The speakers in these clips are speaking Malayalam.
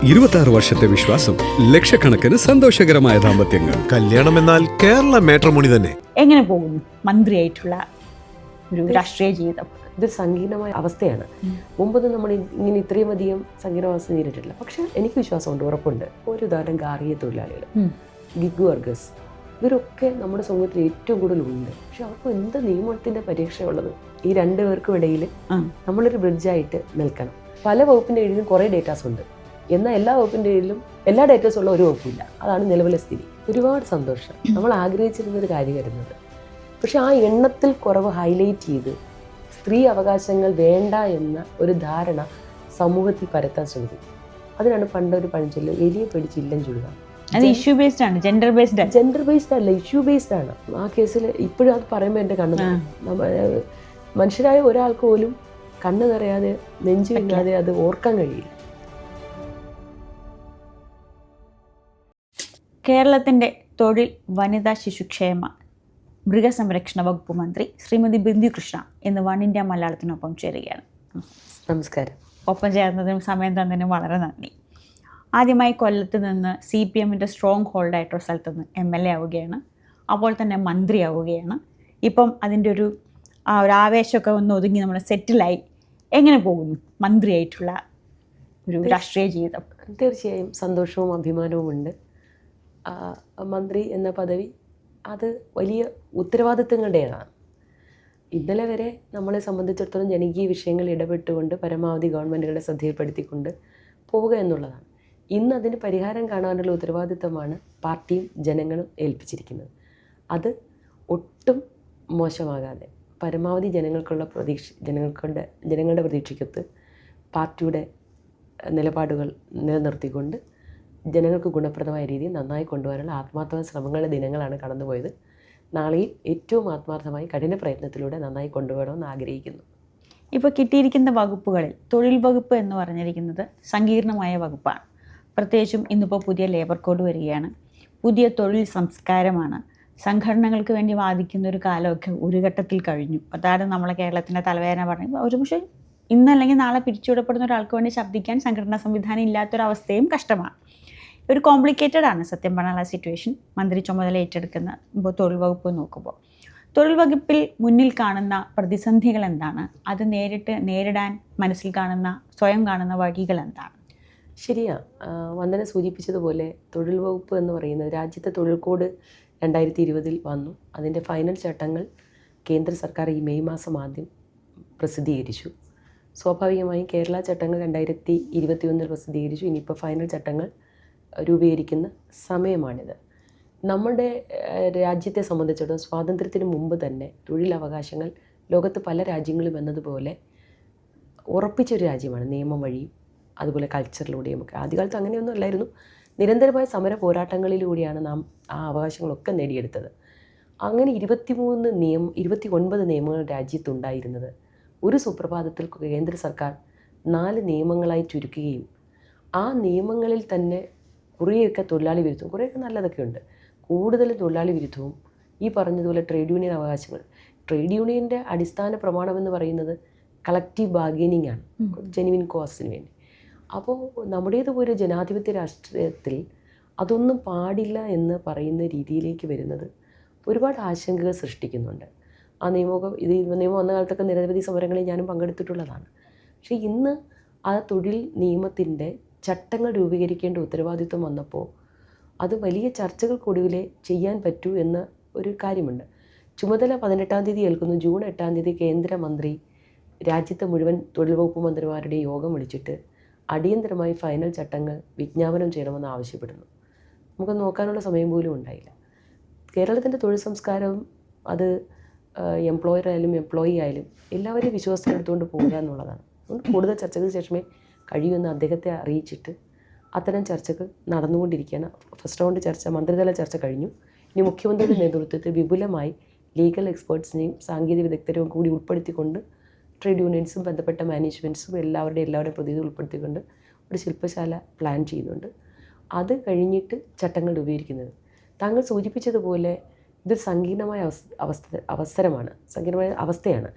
26 വർഷത്തെ വിശ്വാസം, ലക്ഷക്കണക്കിന് സന്തോഷകരമായ ദാമ്പത്യങ്ങൾ. കല്യാണം എന്നാൽ കേരള മാട്രിമോണി തന്നെ. എങ്ങനെ പോകുന്നു മന്ത്രിയായിട്ടുള്ള ഒരു രാഷ്ട്രീയ ജീവിതം? ഇതൊരു സങ്കീർണമായ അവസ്ഥയാണ്. മുമ്പൊന്നും നമ്മൾ ഇങ്ങനെ ഇത്രയും അധികം സങ്കീർണാവസ്ഥ നേരിട്ടിട്ടില്ല. പക്ഷെ എനിക്ക് വിശ്വാസമുണ്ട്, ഉറപ്പുണ്ട്. ഒരു ഉദാഹരണം ഗാർഹിക തൊഴിലാളികൾ, ഗിഗ് വർക്കേഴ്സ്, ഇവരൊക്കെ നമ്മുടെ സമൂഹത്തിൽ ഏറ്റവും കൂടുതലുണ്ട്. പക്ഷെ അവർക്ക് എന്ത് നിയമത്തിൻ്റെ പരീക്ഷയുള്ളത്? ഈ രണ്ടു പേർക്കും ഇടയിൽ നമ്മളൊരു ബ്രിഡ്ജായിട്ട് നിൽക്കണം. പല വകുപ്പിൻ്റെ കീഴിലും കുറേ ഡേറ്റാസ് ഉണ്ട്, എന്നാൽ എല്ലാ വകുപ്പിൻ്റെ കീഴിലും എല്ലാ ഡേറ്റാസും ഉള്ള ഒരു വകുപ്പില്ല. അതാണ് നിലവിലെ സ്ഥിതി. ഒരുപാട് സന്തോഷം. നമ്മൾ ആഗ്രഹിച്ചിരുന്നൊരു കാര്യം വരുന്നത്. പക്ഷെ ആ എണ്ണത്തിൽ കുറവ് ഹൈലൈറ്റ് ചെയ്ത് സ്ത്രീ അവകാശങ്ങൾ വേണ്ട എന്ന ഒരു ധാരണ സമൂഹത്തിൽ പരത്താൻ ശ്രമിക്കും. അതിനാണ് പണ്ടൊരു പഴഞ്ചൊല്ല്, എലിയെ പിടിച്ച് ഇല്ലം ചുടുക. അത് ഇഷ്യൂ ബേസ്ഡ് ആണ്, ജെൻഡർ ബേസ്ഡ് അല്ല, ഇഷ്യൂ ബേസ്ഡ് ആണ്. ആ കേസിൽ ഇപ്പോഴും അത് പറയുമ്പോൾ എൻ്റെ കണ്ണ് മനുഷ്യരായ ഒരാൾക്ക് പോലും കണ്ണ് നിറയാതെ നെഞ്ചു ഇല്ലാതെ അത് ഓർക്കാൻ കഴിയില്ല. കേരളത്തിൻ്റെ തൊഴിൽ, വനിതാ ശിശുക്ഷേമ, മൃഗസംരക്ഷണ വകുപ്പ് മന്ത്രി ശ്രീമതി ബിന്ദു കൃഷ്ണ ഇന്ന് വൺ ഇന്ത്യ മലയാളത്തിനൊപ്പം ചേരുകയാണ്. നമസ്കാരം. ഒപ്പം ചേർന്നതിനും സമയം തന്നതിനും വളരെ നന്ദി. ആദ്യമായി കൊല്ലത്ത് നിന്ന് CPM-ൻ്റെ സ്ട്രോങ് ഹോൾഡായിട്ടുള്ള സ്ഥലത്ത് നിന്ന് MLA ആവുകയാണ്, അപ്പോൾ തന്നെ മന്ത്രിയാവുകയാണ്. ഇപ്പം അതിൻ്റെ ഒരു ആവേശമൊക്കെ ഒന്ന് ഒതുങ്ങി നമ്മൾ സെറ്റിലായി. എങ്ങനെ പോകുന്നു മന്ത്രിയായിട്ടുള്ള ഒരു രാഷ്ട്രീയ ജീവിതം? തീർച്ചയായും സന്തോഷവും അഭിമാനവും ഉണ്ട്. മന്ത്രി എന്ന പദവി അത് വലിയ ഉത്തരവാദിത്തങ്ങളുടേതാണ്. ഇന്നലെ വരെ നമ്മളെ സംബന്ധിച്ചിടത്തോളം ജനകീയ വിഷയങ്ങൾ ഇടപെട്ടുകൊണ്ട് പരമാവധി ഗവൺമെൻറ്റുകളെ ശ്രദ്ധയിൽപ്പെടുത്തിക്കൊണ്ട് പോവുക എന്നുള്ളതാണ്. ഇന്ന് അതിന് പരിഹാരം കാണാനുള്ള ഉത്തരവാദിത്തമാണ് പാർട്ടിയും ജനങ്ങളും ഏൽപ്പിച്ചിരിക്കുന്നത്. അത് ഒട്ടും മോശമാകാതെ പരമാവധി ജനങ്ങളുടെ പ്രതീക്ഷയ്ക്കൊത്ത് പാർട്ടിയുടെ നിലപാടുകൾ നിലനിർത്തിക്കൊണ്ട് ജനങ്ങൾക്ക് ഗുണപ്രദമായ രീതിയിൽ നന്നായി കൊണ്ടുവരാനുള്ള ആത്മാർത്ഥമായ ശ്രമങ്ങളുടെ ദിനങ്ങളാണ് കടന്നുപോയത്. നാളെയും ഏറ്റവും ആത്മാർത്ഥമായി കഠിന പ്രയത്നത്തിലൂടെ നന്നായി കൊണ്ടുപോകണമെന്ന് ആഗ്രഹിക്കുന്നു. ഇപ്പോൾ കിട്ടിയിരിക്കുന്ന വകുപ്പുകളിൽ തൊഴിൽ വകുപ്പ് എന്ന് പറഞ്ഞിരിക്കുന്നത് സങ്കീർണമായ വകുപ്പാണ്. പ്രത്യേകിച്ചും ഇന്നിപ്പോൾ പുതിയ ലേബർ കോഡ് വരികയാണ്, പുതിയ തൊഴിൽ സംസ്കാരമാണ്. സംഘടനകൾക്ക് വേണ്ടി വാദിക്കുന്ന ഒരു കാലമൊക്കെ ഒരു ഘട്ടത്തിൽ കഴിഞ്ഞു. അതാണ് നമ്മളെ കേരളത്തിൻ്റെ തലവേദന പറഞ്ഞത്. ഒരു പക്ഷേ ഇന്നല്ലെങ്കിൽ നാളെ പിരിച്ചുവിടപ്പെടുന്ന ഒരാൾക്ക് വേണ്ടി ശബ്ദിക്കാൻ സംഘടനാ സംവിധാനം ഇല്ലാത്തൊരവസ്ഥയും കഷ്ടമാണ്. ഒരു കോംപ്ലിക്കേറ്റഡ് ആണ് സത്യം പറഞ്ഞാൽ ആ സിറ്റുവേഷൻ. മന്ത്രി ചുമതല ഏറ്റെടുക്കുന്ന ഇപ്പോൾ തൊഴിൽ വകുപ്പ് നോക്കുമ്പോൾ തൊഴിൽ വകുപ്പിൽ മുന്നിൽ കാണുന്ന പ്രതിസന്ധികൾ എന്താണ്? അത് നേരിടാൻ മനസ്സിൽ കാണുന്ന, സ്വയം കാണുന്ന വഴികൾ എന്താണ്? ശരിയാ, വന്ദന സൂചിപ്പിച്ചതുപോലെ തൊഴിൽ വകുപ്പ് എന്ന് പറയുന്നത് രാജ്യത്തെ തൊഴിൽ കോഡ് 2020 വന്നു. അതിൻ്റെ ഫൈനൽ ചട്ടങ്ങൾ കേന്ദ്ര സർക്കാർ ഈ മെയ് മാസം ആദ്യം പ്രസിദ്ധീകരിച്ചു. സ്വാഭാവികമായും കേരള ചട്ടങ്ങൾ 2021 പ്രസിദ്ധീകരിച്ചു. ഇനിയിപ്പോൾ ഫൈനൽ ചട്ടങ്ങൾ രൂപീകരിക്കുന്ന സമയമാണിത്. നമ്മുടെ രാജ്യത്തെ സംബന്ധിച്ചിടത്തോളം സ്വാതന്ത്ര്യത്തിന് മുമ്പ് തന്നെ തൊഴിലവകാശങ്ങൾ ലോകത്ത് പല രാജ്യങ്ങളും എന്നതുപോലെ ഉറപ്പിച്ചൊരു രാജ്യമാണ്, നിയമം വഴിയും അതുപോലെ കൾച്ചറിലൂടെയും ഒക്കെ. ആദ്യകാലത്ത് അങ്ങനെയൊന്നും അല്ലായിരുന്നു. നിരന്തരമായ സമര പോരാട്ടങ്ങളിലൂടെയാണ് നാം ആ അവകാശങ്ങളൊക്കെ നേടിയെടുത്തത്. അങ്ങനെ 29 നിയമങ്ങൾ രാജ്യത്തുണ്ടായിരുന്നത് ഒരു സുപ്രഭാതത്തിൽ കേന്ദ്ര സർക്കാർ 4 നിയമങ്ങളായി ചുരുക്കുകയും ആ നിയമങ്ങളിൽ തന്നെ കുറേയൊക്കെ തൊഴിലാളി വിരുദ്ധവും കുറേയൊക്കെ നല്ലതൊക്കെ ഉണ്ട്, കൂടുതൽ തൊഴിലാളി വിരുദ്ധവും ഈ പറഞ്ഞതുപോലെ ട്രേഡ് യൂണിയൻ അവകാശങ്ങൾ. ട്രേഡ് യൂണിയൻ്റെ അടിസ്ഥാന പ്രമാണമെന്ന് പറയുന്നത് കളക്റ്റീവ് ബാർഗെയിനിങ് ആണ്, ജെനുവിൻ കോസിന് വേണ്ടി. അപ്പോൾ നമ്മുടേതുപോലെ ജനാധിപത്യ രാഷ്ട്രീയത്തിൽ അതൊന്നും പാടില്ല എന്ന് പറയുന്ന രീതിയിലേക്ക് വരുന്നത് ഒരുപാട് ആശങ്കകൾ സൃഷ്ടിക്കുന്നുണ്ട്. ആ നിയമം വന്ന കാലത്തൊക്കെ നിരവധി സമരങ്ങളിൽ ഞാനും പങ്കെടുത്തിട്ടുള്ളതാണ്. പക്ഷേ ഇന്ന് ആ തൊഴിൽ നിയമത്തിൻ്റെ ചട്ടങ്ങൾ രൂപീകരിക്കേണ്ട ഉത്തരവാദിത്വം വന്നപ്പോൾ അത് വലിയ ചർച്ചകൾക്കൊടുവിലേ ചെയ്യാൻ പറ്റൂ എന്ന ഒരു കാര്യമുണ്ട്. ചുമതല 18-ാം തീയതി ഏൽക്കുന്നു. ജൂൺ 8-ാം തീയതി കേന്ദ്രമന്ത്രി രാജ്യത്തെ മുഴുവൻ തൊഴിൽ വകുപ്പ് മന്ത്രിമാരുടെ യോഗം വിളിച്ചിട്ട് അടിയന്തരമായി ഫൈനൽ ചട്ടങ്ങൾ വിജ്ഞാപനം ചെയ്യണമെന്ന് ആവശ്യപ്പെടുന്നു. നമുക്ക് നോക്കാനുള്ള സമയം പോലും ഉണ്ടായില്ല. കേരളത്തിൻ്റെ തൊഴിൽ സംസ്കാരവും അത് എംപ്ലോയർ ആയാലും എംപ്ലോയി ആയാലും എല്ലാവരെയും വിശ്വാസത്തിലെടുത്തുകൊണ്ട് പോകുക എന്നുള്ളതാണ്. അതുകൊണ്ട് കൂടുതൽ ചർച്ചകൾക്ക് ശേഷമേ കഴിയുമെന്ന് അദ്ദേഹത്തെ അറിയിച്ചിട്ട് അത്തരം ചർച്ചകൾ നടന്നുകൊണ്ടിരിക്കുകയാണ്. ഫസ്റ്റ് റൗണ്ട് ചർച്ച, മന്ത്രിതല ചർച്ച കഴിഞ്ഞു. ഇനി മുഖ്യമന്ത്രിയുടെ നേതൃത്വത്തിൽ വിപുലമായി ലീഗൽ എക്സ്പേർട്സിനെയും സാങ്കേതിക വിദഗ്ധരെയും കൂടി ഉൾപ്പെടുത്തിക്കൊണ്ട് ട്രേഡ് യൂണിയൻസും ബന്ധപ്പെട്ട മാനേജ്മെൻറ്റ്സും എല്ലാവരുടെയും പ്രതിനിധി ഉൾപ്പെടുത്തിക്കൊണ്ട് ഒരു ശില്പശാല പ്ലാൻ ചെയ്യുന്നുണ്ട്. അത് കഴിഞ്ഞിട്ട് ചട്ടങ്ങൾ രൂപീകരിക്കുന്നത്. താങ്കൾ സൂചിപ്പിച്ചതുപോലെ ഇതൊരു സങ്കീർണമായ സങ്കീർണമായ അവസ്ഥയാണ്.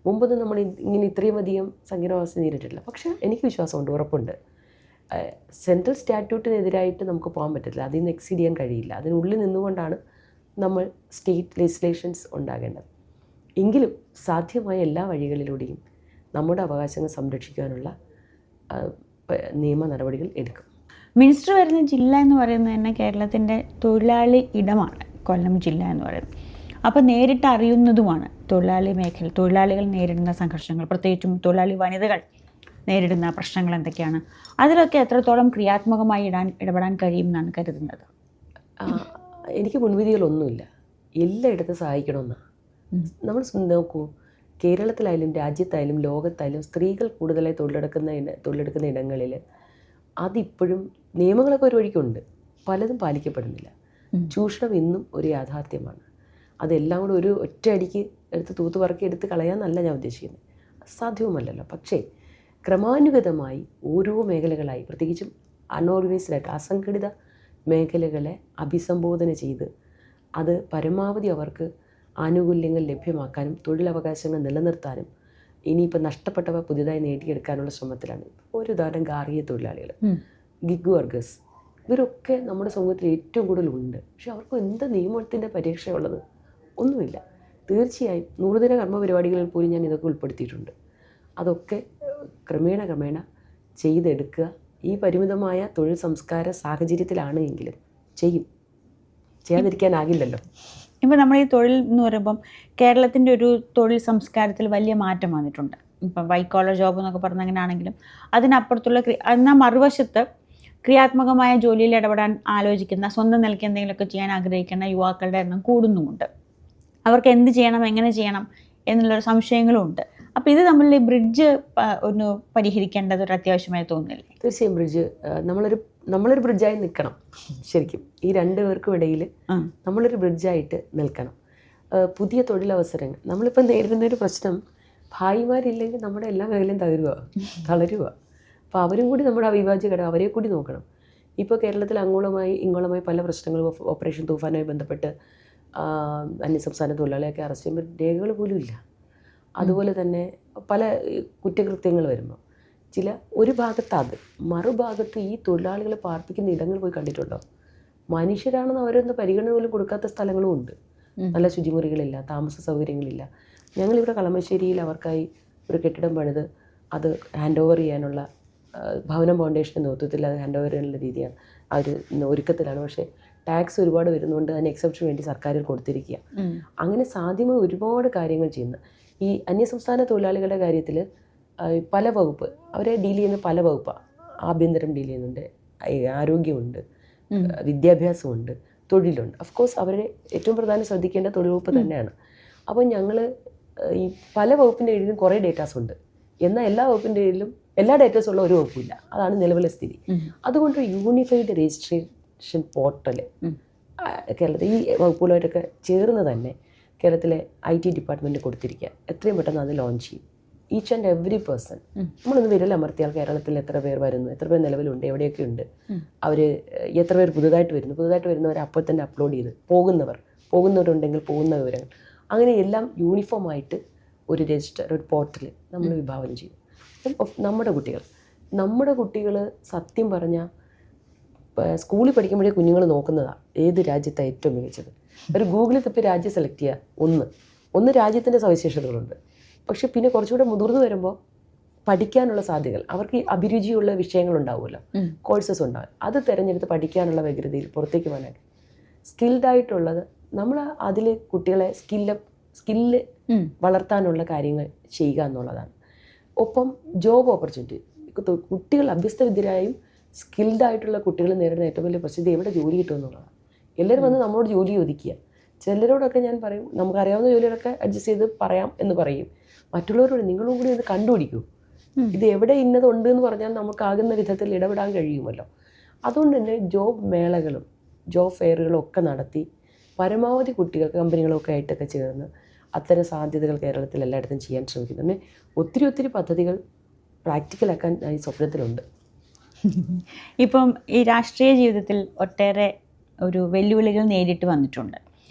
മുമ്പൊന്നും നമ്മൾ ഇങ്ങനെ ഇത്രയും അധികം സങ്കീർണാവസ്ഥ നേരിട്ടിട്ടില്ല. പക്ഷേ എനിക്ക് വിശ്വാസമുണ്ട്, ഉറപ്പുണ്ട്. സെൻട്രൽ സ്റ്റാറ്റ്യൂട്ടിനെതിരായിട്ട് നമുക്ക് പോകാൻ പറ്റത്തില്ല, അതിൽ നിന്ന് എക്സീഡ് ചെയ്യാൻ കഴിയില്ല. അതിനുള്ളിൽ നിന്നുകൊണ്ടാണ് നമ്മൾ സ്റ്റേറ്റ് ലെജിസ്ലേഷൻസ് ഉണ്ടാകേണ്ടത്. എങ്കിലും സാധ്യമായ എല്ലാ വഴികളിലൂടെയും നമ്മുടെ അവകാശങ്ങൾ സംരക്ഷിക്കാനുള്ള നിയമ നടപടികൾ എടുക്കും. മിനിസ്റ്റർ വരുന്ന ജില്ല എന്ന് പറയുന്നത് തന്നെ കേരളത്തിൻ്റെ തൊഴിലാളി ഇടമാണ് കൊല്ലം ജില്ല എന്ന് പറയുന്നത്. അപ്പോൾ നേരിട്ട് അറിയുന്നതുമാണ് തൊഴിലാളികൾ നേരിടുന്ന സംഘർഷങ്ങൾ, പ്രത്യേകിച്ചും തൊഴിലാളി വനിതകൾ നേരിടുന്ന പ്രശ്നങ്ങൾ എന്തൊക്കെയാണ്, അതിലൊക്കെ എത്രത്തോളം ക്രിയാത്മകമായി ഇടപെടാൻ കഴിയുമെന്നാണ് കരുതുന്നത്? എനിക്ക് മുൻവിധികളൊന്നുമില്ല, എല്ലായിടത്തും സഹായിക്കണമെന്നാണ്. നമ്മൾ നോക്കൂ, കേരളത്തിലായാലും രാജ്യത്തായാലും ലോകത്തായാലും സ്ത്രീകൾ കൂടുതലായി തൊഴിലെടുക്കുന്ന ഇടങ്ങളിൽ അതിപ്പോഴും നിയമങ്ങളൊക്കെ ഒരു വഴിക്കുണ്ട്, പലതും പാലിക്കപ്പെടുന്നില്ല. ചൂഷണം ഇന്നും ഒരു യാഥാർത്ഥ്യമാണ്. അതെല്ലാം കൂടെ ഒരു ഒറ്റയടിക്ക് എടുത്ത് തൂത്തുപറക്കി എടുത്ത് കളയാമെന്നല്ല ഞാൻ ഉദ്ദേശിക്കുന്നത്, സാധ്യവുമല്ലല്ലോ. പക്ഷേ ക്രമാനുഗതമായി ഓരോ മേഖലകളായി, പ്രത്യേകിച്ചും അൺഓർഗനൈസ്ഡായിട്ട് അസംഘടിത മേഖലകളെ അഭിസംബോധന ചെയ്ത് അത് പരമാവധി അവർക്ക് ആനുകൂല്യങ്ങൾ ലഭ്യമാക്കാനും തൊഴിലവകാശങ്ങൾ നിലനിർത്താനും ഇനിയിപ്പോൾ നഷ്ടപ്പെട്ടവ പുതിയതായി നേടിയെടുക്കാനുള്ള ശ്രമത്തിലാണ്. ഒരു ഉദാഹരണം ഗാർഹിക തൊഴിലാളികൾ, ഗിഗ് വർക്കേഴ്സ്, ഇവരൊക്കെ നമ്മുടെ സമൂഹത്തിൽ ഏറ്റവും കൂടുതലുണ്ട്. പക്ഷെ അവർക്ക് എന്ത് നിയമത്തിൻ്റെ പരീക്ഷയുള്ളത്? ഒന്നുമില്ല. തീർച്ചയായും നൂറുദിന കർമ്മ പരിപാടികളിൽ പോലും ഞാൻ ഇതൊക്കെ ഉൾപ്പെടുത്തിയിട്ടുണ്ട്. അതൊക്കെ ക്രമേണ ചെയ്തെടുക്കുക. ഈ പരിമിതമായ തൊഴിൽ സംസ്കാര സാഹചര്യത്തിലാണ് എങ്കിലും ചെയ്യാതിരിക്കാനാകില്ലല്ലോ. ഇപ്പോൾ നമ്മൾ ഈ തൊഴിൽ എന്ന് പറയുമ്പം കേരളത്തിൻ്റെ ഒരു തൊഴിൽ സംസ്കാരത്തിൽ വലിയ മാറ്റം വന്നിട്ടുണ്ട്. ഇപ്പം വൈറ്റ് കോളർ ജോബ് എന്നൊക്കെ പറഞ്ഞ അങ്ങനെ ആണെങ്കിലും അതിനപ്പുറത്തുള്ള എന്നാൽ മറുവശത്ത് ക്രിയാത്മകമായ ജോലിയിൽ ഇടപെടാൻ ആലോചിക്കുന്ന, സ്വന്തം നിലയ്ക്ക് എന്തെങ്കിലുമൊക്കെ ചെയ്യാൻ ആഗ്രഹിക്കുന്ന യുവാക്കളുടെ എണ്ണം കൂടുന്നുമുണ്ട്. അവർക്ക് എന്ത് ചെയ്യണം, എങ്ങനെ ചെയ്യണം എന്നുള്ളൊരു സംശയങ്ങളും ഉണ്ട്. അപ്പോൾ ഇത് തമ്മിൽ ബ്രിഡ്ജ് ഒന്ന് പരിഹരിക്കേണ്ടത് ഒരു അത്യാവശ്യമായി തോന്നുന്നില്ലേ? തീർച്ചയായും നമ്മളൊരു ബ്രിഡ്ജായി നിൽക്കണം. ശരിക്കും ഈ രണ്ടു പേർക്കും ഇടയിൽ നമ്മളൊരു ബ്രിഡ്ജായിട്ട് നിൽക്കണം. പുതിയ തൊഴിലവസരങ്ങൾ, നമ്മളിപ്പോൾ നേരിടുന്ന ഒരു പ്രശ്നം, ഭായിമാരില്ലെങ്കിൽ നമ്മുടെ എല്ലാ മേഖലയും തളരുക. അപ്പോൾ അവരും കൂടി നമ്മുടെ അവിഭാജ്യ ഘടകം, അവരെ കൂടി നോക്കണം. ഇപ്പോൾ കേരളത്തിൽ ഇങ്ങോളമായി പല പ്രശ്നങ്ങളും, ഓപ്പറേഷൻ തൂഫാനുമായി ബന്ധപ്പെട്ട് അന്യസംസ്ഥാന തൊഴിലാളിയൊക്കെ അറസ്റ്റ് ചെയ്യുമ്പോൾ രേഖകൾ പോലും ഇല്ല. അതുപോലെ തന്നെ പല കുറ്റകൃത്യങ്ങൾ വരുമ്പോൾ ഒരു ഭാഗത്ത് അത്, മറുഭാഗത്ത് ഈ തൊഴിലാളികളെ പാർപ്പിക്കുന്ന ഇടങ്ങൾ പോയി കണ്ടിട്ടുണ്ടോ? മനുഷ്യരാണെന്ന് അവരൊന്ന് പരിഗണന പോലും കൊടുക്കാത്ത സ്ഥലങ്ങളും ഉണ്ട്. നല്ല ശുചിമുറികളില്ല, താമസ സൗകര്യങ്ങളില്ല. ഞങ്ങളിവിടെ കളമശ്ശേരിയിൽ അവർക്കായി ഒരു കെട്ടിടം പണിത് അത് ഹാൻഡ് ഓവർ ചെയ്യാനുള്ള ഭവനം ഫൗണ്ടേഷൻ്റെ നേതൃത്വത്തിൽ അത് ഹാൻഡ് ഓവർ ചെയ്യാനുള്ള രീതിയാണ്, ആ ഒരു ഒരുക്കത്തിലാണ്. പക്ഷേ ടാക്സ് ഒരുപാട് വരുന്നതുകൊണ്ട് അതിന് എക്സെപ്ഷൻ വേണ്ടി സർക്കാരിൽ കൊടുത്തിരിക്കുക. അങ്ങനെ സാധ്യമായ ഒരുപാട് കാര്യങ്ങൾ ചെയ്യുന്നു. ഈ അന്യസംസ്ഥാന തൊഴിലാളികളുടെ കാര്യത്തിൽ പല വകുപ്പ്, അവരെ ഡീൽ ചെയ്യുന്ന പല വകുപ്പാണ്. ആഭ്യന്തരം ഡീൽ ചെയ്യുന്നുണ്ട്, ആരോഗ്യമുണ്ട്, വിദ്യാഭ്യാസമുണ്ട്, തൊഴിലുണ്ട്. ഓഫ്കോഴ്സ് അവരെ ഏറ്റവും പ്രധാനം ശ്രദ്ധിക്കേണ്ട തൊഴിൽ വകുപ്പ് തന്നെയാണ്. അപ്പോൾ ഞങ്ങൾ ഈ പല വകുപ്പിൻ്റെ കീഴിലും കുറേ ഡേറ്റാസ് ഉണ്ട്, എന്നാൽ എല്ലാ വകുപ്പിൻ്റെ കീഴിലും എല്ലാ ഡേറ്റാസും ഉള്ള ഒരു വകുപ്പില്ല. അതാണ് നിലവിലെ സ്ഥിതി. അതുകൊണ്ട് യൂണിഫൈഡ് രജിസ്ട്രേഷൻ പോർട്ടൽ കേരളത്തിൽ ഈ വകുപ്പുകളായിട്ടൊക്കെ ചേർന്ന് തന്നെ കേരളത്തിലെ IT ഡിപ്പാർട്ട്മെൻറ്റ് കൊടുത്തിരിക്കുക. എത്രയും പെട്ടെന്ന് അത് ലോഞ്ച് ചെയ്യും. ഈച്ച് ആൻഡ് എവറി പേഴ്സൺ, നമ്മളൊന്ന് വിരലമർത്തിയാൽ കേരളത്തിൽ എത്ര പേർ വരുന്നു, എത്ര പേർ നിലവിലുണ്ട്, എവിടെയൊക്കെ ഉണ്ട്, അവർ എത്ര പേർ പുതുതായിട്ട് വരുന്നവരെ അപ്പോൾ തന്നെ അപ്ലോഡ് ചെയ്ത് പോകുന്നവരുണ്ടെങ്കിൽ പോകുന്ന വിവരങ്ങൾ, അങ്ങനെ എല്ലാം യൂണിഫോമായിട്ട് ഒരു രജിസ്റ്റർ, ഒരു പോർട്ടൽ നമ്മൾ വിഭാവനം ചെയ്യും. നമ്മുടെ കുട്ടികൾ സത്യം പറഞ്ഞാൽ സ്കൂളിൽ പഠിക്കുമ്പോഴേ കുഞ്ഞുങ്ങൾ നോക്കുന്നതാണ് ഏത് രാജ്യത്താണ് ഏറ്റവും മികച്ചത്. ഒരു ഗൂഗിളിൽ തപ്പി രാജ്യം സെലക്ട് ചെയ്യുക. ഒന്ന് രാജ്യത്തിൻ്റെ സവിശേഷതകളുണ്ട്. പക്ഷെ പിന്നെ കുറച്ചുകൂടെ മുതിർന്നു വരുമ്പോൾ പഠിക്കാനുള്ള സാധ്യതകൾ, അവർക്ക് ഈ അഭിരുചിയുള്ള വിഷയങ്ങളുണ്ടാവുമല്ലോ, കോഴ്സസ് ഉണ്ടാവും, അത് തിരഞ്ഞെടുത്ത് പഠിക്കാനുള്ള വ്യഗ്രതയിൽ പുറത്തേക്ക് പോകാനായിട്ട് സ്കിൽഡായിട്ടുള്ളത് നമ്മൾ അതിൽ കുട്ടികളെ സ്കില്ല് വളർത്താനുള്ള കാര്യങ്ങൾ ചെയ്യുക എന്നുള്ളതാണ്. ഒപ്പം ജോബ് ഓപ്പർച്യൂണിറ്റി, കുട്ടികൾ അഭ്യസ്തവിദ്യരായും സ്കിൽഡായിട്ടുള്ള കുട്ടികൾ നേരിടുന്ന ഏറ്റവും വലിയ പ്രശ്നം എവിടെ ജോലി കിട്ടുമെന്നുള്ളതാണ്. എല്ലാവരും വന്ന് നമ്മളോട് ജോലി ചോദിക്കുക. ചിലരോടൊക്കെ ഞാൻ പറയും, നമുക്കറിയാവുന്ന ജോലികളൊക്കെ അഡ്ജസ്റ്റ് ചെയ്ത് പറയാം എന്ന് പറയും. മറ്റുള്ളവരോട് നിങ്ങളും കൂടി ഇത് കണ്ടുപിടിക്കൂ, ഇത് എവിടെ ഇന്നതുണ്ട് എന്ന് പറഞ്ഞാൽ നമുക്കാകുന്ന വിധത്തിൽ ഇടപെടാൻ കഴിയുമല്ലോ. അതുകൊണ്ട് തന്നെ ജോബ് മേളകളും ജോബ് ഫെയറുകളും ഒക്കെ നടത്തി പരമാവധി കുട്ടികൾക്ക് കമ്പനികളൊക്കെ ആയിട്ടൊക്കെ ചേർന്ന് അത്തരം സാധ്യതകൾ കേരളത്തിൽ എല്ലായിടത്തും ചെയ്യാൻ ശ്രമിക്കുന്നു. പിന്നെ ഒത്തിരി പദ്ധതികൾ പ്രാക്ടിക്കലാക്കാൻ ഈ സ്വപ്നത്തിലുണ്ട്. ഇപ്പം ഈ രാഷ്ട്രീയ ജീവിതത്തിൽ ഒട്ടേറെ ഒരു വെല്ലുവിളികൾ നേരിട്ട് വന്നിട്ടുണ്ട്.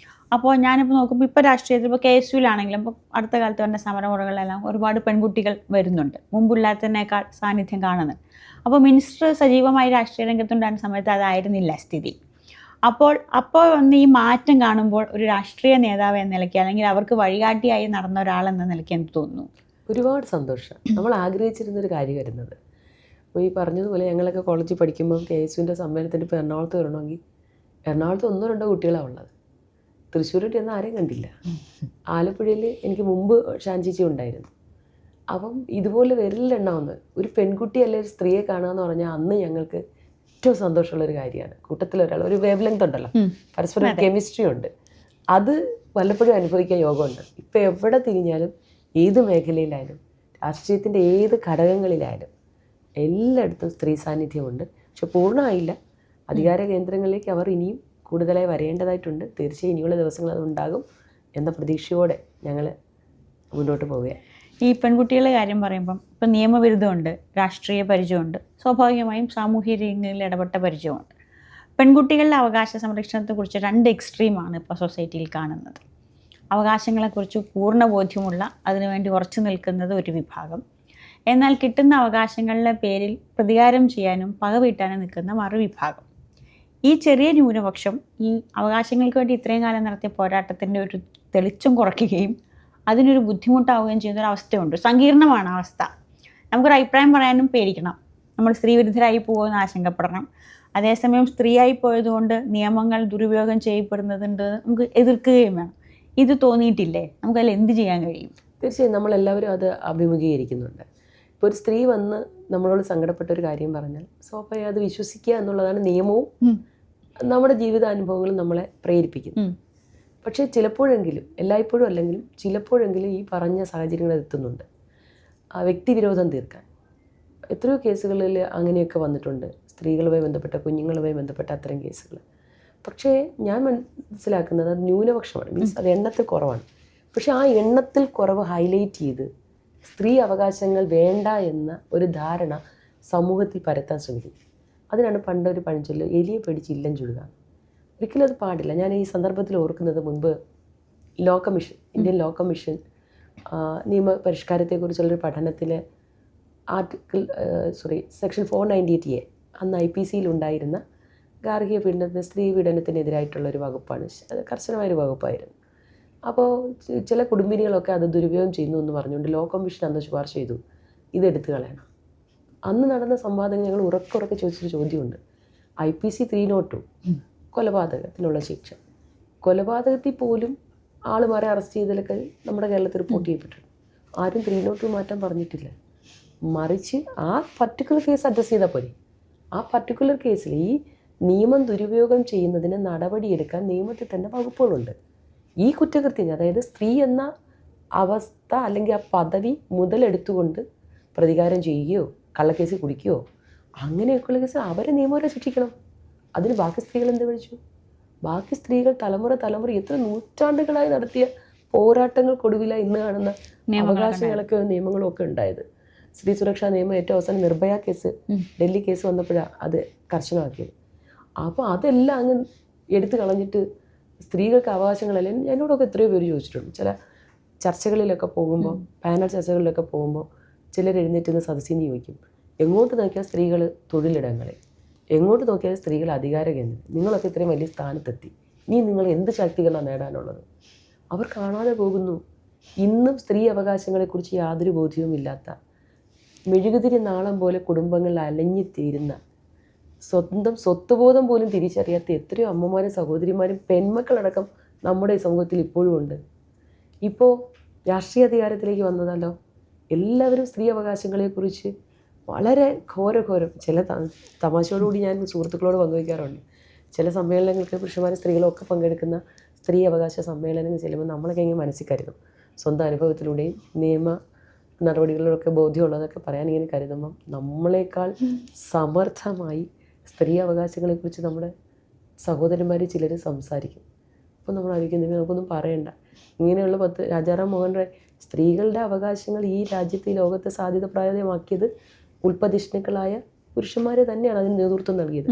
അപ്പോൾ ഞാനിപ്പോൾ നോക്കുമ്പോൾ ഇപ്പോൾ രാഷ്ട്രീയത്തിൽ ഇപ്പോൾ KSUവിലാണെങ്കിലും ഇപ്പോൾ അടുത്ത കാലത്ത് വന്ന സമരമുറകളിലെല്ലാം ഒരുപാട് പെൺകുട്ടികൾ വരുന്നുണ്ട്, മുമ്പില്ലാത്തതിനേക്കാൾ സാന്നിധ്യം കാണുന്നുണ്ട്. അപ്പോൾ മിനിസ്റ്റർ സജീവമായി രാഷ്ട്രീയ രംഗത്തുണ്ടായിരുന്ന സമയത്ത് അതായിരുന്നില്ല സ്ഥിതി. അപ്പോൾ ഒന്ന് ഈ മാറ്റം കാണുമ്പോൾ ഒരു രാഷ്ട്രീയ നേതാവ് എന്ന നിലയ്ക്ക് അല്ലെങ്കിൽ അവർക്ക് വഴികാട്ടിയായി നടന്ന ഒരാളെന്ന നിലയ്ക്ക് എന്ത് തോന്നുന്നു? ഒരുപാട് സന്തോഷം. നമ്മൾ ആഗ്രഹിച്ചിരുന്നൊരു കാര്യം വരുന്നത്. അപ്പോൾ ഈ പറഞ്ഞതുപോലെ ഞങ്ങളൊക്കെ കോളേജിൽ പഠിക്കുമ്പോൾ KSUവിൻ്റെ സമ്മേളനത്തിന് ഇപ്പോൾ എറണാകുളത്ത് വരണമെങ്കിൽ എറണാകുളത്ത് 1-2 കുട്ടികളാണ് ഉള്ളത്. തൃശ്ശൂരിട്ട് ഒന്നും ആരെയും കണ്ടില്ല. ആലപ്പുഴയിൽ എനിക്ക് മുമ്പ് ഷാൻചേച്ചി ഉണ്ടായിരുന്നു. അപ്പം ഇതുപോലെ വിരലിലെണ്ണാവുന്നത് ഒരു പെൺകുട്ടി അല്ലെങ്കിൽ ഒരു സ്ത്രീയെ കാണുക എന്ന് പറഞ്ഞാൽ അന്ന് ഞങ്ങൾക്ക് ഏറ്റവും സന്തോഷമുള്ളൊരു കാര്യമാണ്. കൂട്ടത്തിലൊരാൾ ഒരു വേവ് ലെങ്ത് ഉണ്ടല്ലോ, പരസ്പരം കെമിസ്ട്രി ഉണ്ട്, അത് വല്ലപ്പോഴും അനുഭവിക്കാൻ യോഗമുണ്ട്. ഇപ്പം എവിടെ തിരിഞ്ഞാലും ഏത് മേഖലയിലായാലും രാഷ്ട്രീയത്തിൻ്റെ ഏത് ഘടകങ്ങളിലായാലും എല്ലായിടത്തും സ്ത്രീ സാന്നിധ്യമുണ്ട്. പക്ഷെ പൂർണ്ണമായില്ല. അധികാര കേന്ദ്രങ്ങളിലേക്ക് അവർ ഇനിയും കൂടുതലായി വരേണ്ടതായിട്ടുണ്ട്. തീർച്ചയായും ഇനിയുള്ള ദിവസങ്ങൾ അതുണ്ടാകും എന്ന പ്രതീക്ഷയോടെ ഞങ്ങൾ മുന്നോട്ട് പോവുകയാണ്. ഈ പെൺകുട്ടികളുടെ കാര്യം പറയുമ്പം ഇപ്പം നിയമവിരുദ്ധമുണ്ട്, രാഷ്ട്രീയ പരിചയമുണ്ട്, സ്വാഭാവികമായും സാമൂഹ്യ രംഗങ്ങളിൽ ഇടപെട്ട പരിചയമുണ്ട്. പെൺകുട്ടികളുടെ അവകാശ സംരക്ഷണത്തെക്കുറിച്ച് 2 എക്സ്ട്രീമാണ് ഇപ്പോൾ സൊസൈറ്റിയിൽ കാണുന്നത്. അവകാശങ്ങളെക്കുറിച്ച് പൂർണ്ണ ബോധ്യമുള്ള, അതിനുവേണ്ടി ഉറച്ചു നിൽക്കുന്നത് ഒരു വിഭാഗം, എന്നാൽ കിട്ടുന്ന അവകാശങ്ങളുടെ പേരിൽ പ്രതികാരം ചെയ്യാനും പകവീട്ടാനും നിൽക്കുന്ന മറുവിഭാഗം. ഈ ചെറിയ ന്യൂനപക്ഷം ഈ അവകാശങ്ങൾക്ക് വേണ്ടി ഇത്രയും കാലം നടത്തിയ പോരാട്ടത്തിൻ്റെ ഒരു തെളിച്ചം കുറയ്ക്കുകയും അതിനൊരു ബുദ്ധിമുട്ടാവുകയും ചെയ്യുന്നൊരവസ്ഥയുണ്ട്. സങ്കീർണമാണ് അവസ്ഥ. നമുക്കൊരു അഭിപ്രായം പറയാനും പേടിക്കണം, നമ്മൾ സ്ത്രീവിരുദ്ധരായി പോകുമെന്ന് ആശങ്കപ്പെടണം. അതേസമയം സ്ത്രീയായി പോയതുകൊണ്ട് നിയമങ്ങൾ ദുരുപയോഗം ചെയ്യപ്പെടുന്നതുണ്ട്, നമുക്ക് എതിർക്കുകയും വേണം. ഇത് തോന്നിയിട്ടില്ലേ? നമുക്കതിൽ എന്ത് ചെയ്യാൻ കഴിയും? തീർച്ചയായും നമ്മളെല്ലാവരും അത് അഭിമുഖീകരിക്കുന്നുണ്ട്. ഇപ്പോൾ ഒരു സ്ത്രീ വന്ന് നമ്മളോട് സങ്കടപ്പെട്ട ഒരു കാര്യം പറഞ്ഞാൽ സ്വാഭാവികം അത് വിശ്വസിക്കുക എന്നുള്ളതാണ് നിയമവും നമ്മുടെ ജീവിതാനുഭവങ്ങളും നമ്മളെ പ്രേരിപ്പിക്കുന്നു. പക്ഷേ ചിലപ്പോഴെങ്കിലും, എല്ലായ്പ്പോഴും അല്ലെങ്കിലും ചിലപ്പോഴെങ്കിലും ഈ പറഞ്ഞ സാഹചര്യങ്ങൾ എത്തുന്നുണ്ട് ആ വ്യക്തിവിരോധം തീർക്കാൻ. എത്രയോ കേസുകളിൽ അങ്ങനെയൊക്കെ വന്നിട്ടുണ്ട്, സ്ത്രീകളുമായി ബന്ധപ്പെട്ട, കുഞ്ഞുങ്ങളുമായി ബന്ധപ്പെട്ട അത്തരം കേസുകൾ. പക്ഷേ ഞാൻ മനസ്സിലാക്കുന്നത് അത് ന്യൂനപക്ഷമാണ്, മീൻസ് അത് എണ്ണത്തിൽ കുറവാണ്. പക്ഷേ ആ എണ്ണത്തിൽ കുറവ് ഹൈലൈറ്റ് ചെയ്ത് സ്ത്രീ അവകാശങ്ങൾ വേണ്ട എന്ന ഒരു ധാരണ സമൂഹത്തിൽ പരത്താൻ ശ്രമിക്കും. അതിനാണ് പണ്ടൊരു പഴഞ്ചൊല്ല്, എലിയെ പേടിച്ച് ഇല്ലം ചുടുക. ഒരിക്കലും അത് പാടില്ല. ഞാൻ ഈ സന്ദർഭത്തിൽ ഓർക്കുന്നത്, മുൻപ് law commission, Indian law commission നിയമപരിഷ്കാരത്തെക്കുറിച്ചുള്ളൊരു പഠനത്തിൽ സെക്ഷൻ 498A അന്ന് IPC-യിലുണ്ടായിരുന്ന ഗാർഹിക പീഡനത്തിന്, സ്ത്രീ പീഡനത്തിനെതിരായിട്ടുള്ളൊരു വകുപ്പാണ്. അത് കർശനമായൊരു വകുപ്പായിരുന്നു. അപ്പോൾ ചില കുടുംബിനികളൊക്കെ അത് ദുരുപയോഗം ചെയ്യുന്നു എന്ന് പറഞ്ഞുകൊണ്ട് ലോ കമ്മീഷൻ അന്ന് ശുപാർശ ചെയ്തു, ഇതെടുത്ത് കളയണം. അന്ന് നടന്ന സംവാദങ്ങൾ ഞങ്ങൾ ഉറക്കെ ചോദിച്ചൊരു ചോദ്യമുണ്ട്. IPC 302 കൊലപാതകത്തിനുള്ള ശിക്ഷ, കൊലപാതകത്തിൽ പോലും ആളുമാരെ അറസ്റ്റ് ചെയ്തതിലൊക്കെ നമ്മുടെ കേരളത്തിൽ റിപ്പോർട്ട് ചെയ്യപ്പെട്ടിട്ടുണ്ട്. ആരും 302 മാറ്റാൻ പറഞ്ഞിട്ടില്ല. മറിച്ച് ആ പർട്ടിക്കുലർ കേസ് അഡ്രസ്സ് ചെയ്താൽ പോരെ. ആ പർട്ടിക്കുലർ കേസിൽ ഈ നിയമം ദുരുപയോഗം ചെയ്യുന്നതിന് നടപടിയെടുക്കാൻ നിയമത്തിൽ തന്നെ വകുപ്പുകളുണ്ട്. ഈ കുറ്റകൃത്യം, അതായത് സ്ത്രീ എന്ന അവസ്ഥ അല്ലെങ്കിൽ ആ പദവി മുതലെടുത്തുകൊണ്ട് പ്രതികാരം ചെയ്യുകയോ കള്ളക്കേസിൽ കുടിക്കുകയോ അങ്ങനെയൊക്കെയുള്ള കേസ് അവരെ നിയമവരെ ശിക്ഷിക്കണം. അതിന് ബാക്കി സ്ത്രീകൾ എന്ത് വിളിച്ചു? ബാക്കി സ്ത്രീകൾ തലമുറ എത്ര നൂറ്റാണ്ടുകളായി നടത്തിയ പോരാട്ടങ്ങൾക്കൊടുവിലായി ഇന്ന് കാണുന്ന അവകാശങ്ങളൊക്കെ നിയമങ്ങളും ഒക്കെ ഉണ്ടായത്. സ്ത്രീ സുരക്ഷാ നിയമം ഏറ്റവും അവസാനം നിർഭയ കേസ്, ഡൽഹി കേസ് വന്നപ്പോഴാണ് അത് കർശനമാക്കിയത്. അപ്പോൾ അതെല്ലാം അങ്ങ് എടുത്തു കളഞ്ഞിട്ട് സ്ത്രീകൾക്ക് അവകാശങ്ങളെല്ലാം എന്നോടൊക്കെ എത്രയോ പേര് ചോദിച്ചിട്ടുണ്ട്. ചില ചർച്ചകളിലൊക്കെ പോകുമ്പോൾ, പാനൽ ചർച്ചകളിലൊക്കെ പോകുമ്പോൾ ചിലർ എഴുന്നേറ്റുന്ന സദസ്സിൽ നിന്ന് ചോദിക്കും, എങ്ങോട്ട് നോക്കിയാൽ സ്ത്രീകൾ തൊഴിലിടങ്ങളിൽ, എങ്ങോട്ട് നോക്കിയാൽ സ്ത്രീകൾ അധികാര കേന്ദ്രം, നിങ്ങളൊക്കെ ഇത്രയും വലിയ സ്ഥാനത്തെത്തി, ഇനി നിങ്ങൾ എന്ത് ശാക്തീകരണം നേടാനുള്ളത്? അവർ കാണാതെ പോകുന്നു. ഇന്നും സ്ത്രീ അവകാശങ്ങളെക്കുറിച്ച് യാതൊരു ബോധ്യവും ഇല്ലാത്ത, മെഴുകുതിരി നാളം പോലെ കുടുംബങ്ങളിൽ അലഞ്ഞിത്തീരുന്ന, സ്വന്തം സ്വത്വബോധം പോലും തിരിച്ചറിയാത്ത എത്രയോ അമ്മമാരും സഹോദരിമാരും പെൺമക്കളടക്കം നമ്മുടെ ഈ സമൂഹത്തിൽ ഇപ്പോഴും ഉണ്ട്. ഇപ്പോൾ രാഷ്ട്രീയ അധികാരത്തിലേക്ക് വന്നതല്ലോ, എല്ലാവരും സ്ത്രീ അവകാശങ്ങളെക്കുറിച്ച് വളരെ ഘോരം ചില തമാശയോടുകൂടി ഞാൻ സുഹൃത്തുക്കളോട് പങ്കുവയ്ക്കാറുണ്ട്. ചില സമ്മേളനങ്ങൾക്ക് പുരുഷന്മാരും സ്ത്രീകളും ഒക്കെ പങ്കെടുക്കുന്ന സ്ത്രീ അവകാശ സമ്മേളനങ്ങൾ ചെല്ലുമ്പോൾ നമ്മളൊക്കെ ഇങ്ങനെ മനസ്സിൽ കരുതും, സ്വന്തം അനുഭവത്തിലൂടെയും നിയമ നടപടികളിലൊക്കെ ബോധ്യമുള്ളതൊക്കെ പറയാൻ ഇങ്ങനെ കരുതുമ്പം നമ്മളെക്കാൾ സമർത്ഥമായി സ്ത്രീ അവകാശങ്ങളെക്കുറിച്ച് നമ്മുടെ സഹോദരന്മാർ ചിലർ സംസാരിക്കും. അപ്പോൾ നമ്മൾ ആലോചിക്കുന്നത് നമുക്കൊന്നും പറയണ്ട. ഇങ്ങനെയുള്ള രാജാറാം മോഹൻ റോയ് സ്ത്രീകളുടെ അവകാശങ്ങൾ ഈ രാജ്യത്ത്, ഈ ലോകത്തെ സാധ്യതപ്രായമാക്കിയത് ഉൽപ്പതിഷ്ണുക്കളായ പുരുഷന്മാരെ തന്നെയാണ് അതിന് നേതൃത്വം നൽകിയത്.